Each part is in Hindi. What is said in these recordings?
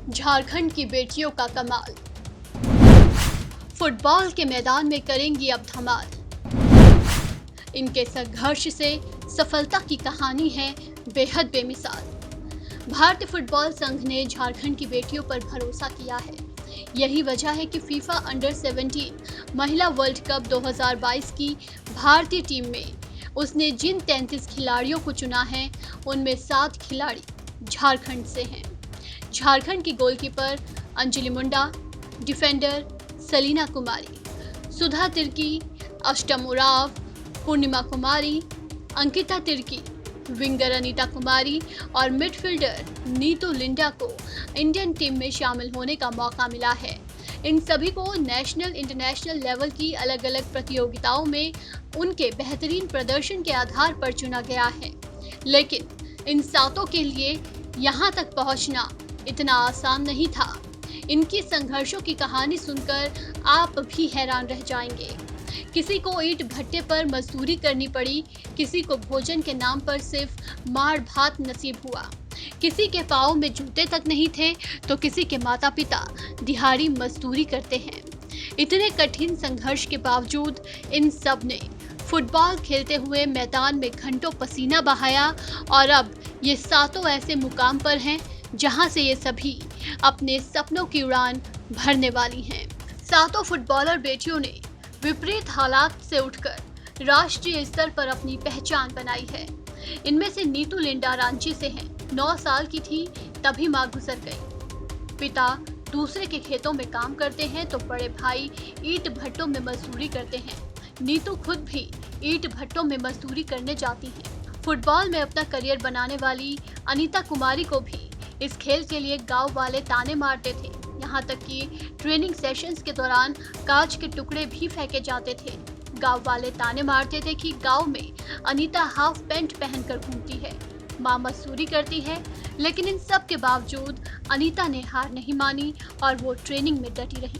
झारखंड की बेटियों का कमाल। फुटबॉल के मैदान में करेंगी अब धमाल। इनके संघर्ष से सफलता की कहानी है बेहद बेमिसाल। भारतीय फुटबॉल संघ ने झारखंड की बेटियों पर भरोसा किया है। यही वजह है कि फीफा अंडर 17 महिला वर्ल्ड कप 2022 की भारतीय टीम में उसने जिन 33 खिलाड़ियों को चुना है, उनमें 7 खिलाड़ी झारखंड से हैं। झारखंड की गोलकीपर अंजलि मुंडा, डिफेंडर सलीना कुमारी, सुधा तिर्की, अष्टम उराव, पूर्णिमा कुमारी, अंकिता तिर्की, विंगर अनीता कुमारी और मिडफील्डर नीतू लिंडा को इंडियन टीम में शामिल होने का मौका मिला है। इन सभी को नेशनल इंटरनेशनल लेवल की अलग अलग प्रतियोगिताओं में उनके बेहतरीन प्रदर्शन के आधार पर चुना गया है। लेकिन इन सातों के लिए यहाँ तक पहुँचना इतना आसान नहीं था। इनकी संघर्षों की कहानी सुनकर आप भी हैरान रह जाएंगे। किसी को ईंट भट्टे पर मजदूरी करनी पड़ी, किसी को भोजन के नाम पर सिर्फ मार भात नसीब हुआ, किसी के पाँव में जूते तक नहीं थे तो किसी के माता पिता दिहाड़ी मजदूरी करते हैं। इतने कठिन संघर्ष के बावजूद इन सब ने फुटबॉल खेलते हुए मैदान में घंटों पसीना बहाया और अब ये सातों ऐसे मुकाम पर हैं जहां से ये सभी अपने सपनों की उड़ान भरने वाली हैं। सातों फुटबॉलर बेटियों ने विपरीत हालात से उठकर राष्ट्रीय स्तर पर अपनी पहचान बनाई है। इनमें से नीतू लिंडा रांची से हैं। 9 साल की थी तभी मां गुजर गई। पिता दूसरे के खेतों में काम करते हैं तो बड़े भाई ईंट भट्टों में मजदूरी करते हैं। नीतू खुद भी ईंट भट्टों में मजदूरी करने जाती हैं। फुटबॉल में अपना करियर बनाने वाली अनीता कुमारी को भी इस खेल के लिए गांव वाले ताने मारते थे। यहाँ तक कि ट्रेनिंग सेशंस के दौरान कांच के टुकड़े भी फेंके जाते थे। गांव वाले ताने मारते थे कि गांव में अनीता हाफ पैंट पहनकर घूमती है, मां मजदूरी करती है। लेकिन इन सब के बावजूद अनीता ने हार नहीं मानी और वो ट्रेनिंग में डटी रही।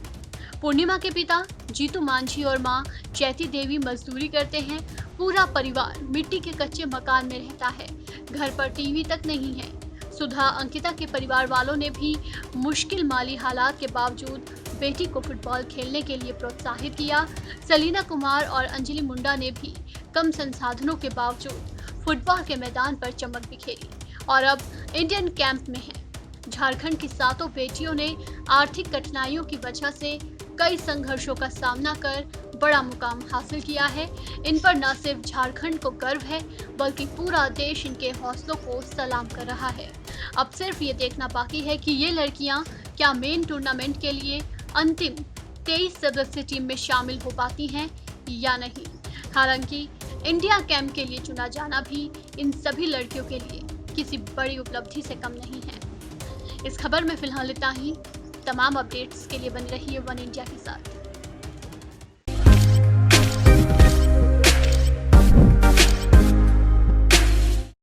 पूर्णिमा के पिता जीतू मांझी और मां चैती देवी मजदूरी करते हैं। पूरा परिवार मिट्टी के कच्चे मकान में रहता है, घर पर टीवी तक नहीं है। सुधा अंकिता के परिवार वालों ने भी मुश्किल माली हालात के बावजूद बेटी को फुटबॉल खेलने के लिए प्रोत्साहित किया। सलीना कुमार और अंजलि मुंडा ने भी कम संसाधनों के बावजूद फुटबॉल के मैदान पर चमक बिखेरी और अब इंडियन कैंप में हैं। झारखंड की सातों बेटियों ने आर्थिक कठिनाइयों की वजह से कई संघर्षों का सामना कर बड़ा मुकाम हासिल किया है। इन पर न सिर्फ झारखंड को गर्व है बल्कि पूरा देश इनके हौसलों को सलाम कर रहा है। अब सिर्फ ये देखना बाकी है कि ये लड़कियां क्या मेन टूर्नामेंट के लिए अंतिम 23 सदस्य टीम में शामिल हो पाती हैं या नहीं। हालांकि इंडिया कैंप के लिए चुना जाना भी इन सभी लड़कियों के लिए किसी बड़ी उपलब्धि से कम नहीं है। इस खबर में फिलहाल इतना ही। तमाम अपडेट्स के लिए बनी रहिए वन इंडिया के साथ।